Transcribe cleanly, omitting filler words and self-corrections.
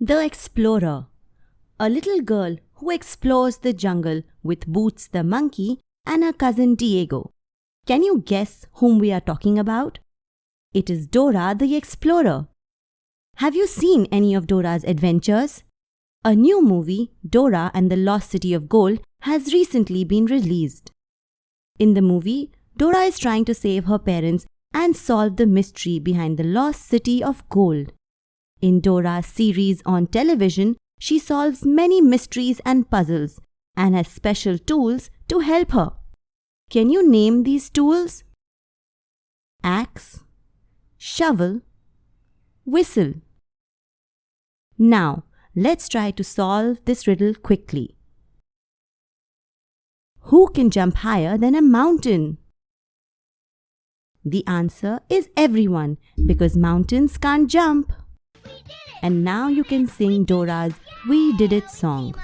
The Explorer. A little girl who explores the jungle with Boots the monkey and her cousin Diego. Can you guess whom we are talking about? It is Dora the Explorer. Have you seen any of Dora's adventures? A new movie, Dora and the Lost City of Gold, has recently been released. In the movie, Dora is trying to save her parents and solve the mystery behind the Lost City of Gold. In Dora's series on television, she solves many mysteries and puzzles and has special tools to help her. Can you name these tools? Axe, shovel, whistle. Now, let's try to solve this riddle quickly. Who can jump higher than a mountain? The answer is everyone, because mountains can't jump. And now you can sing Dora's We Did It song.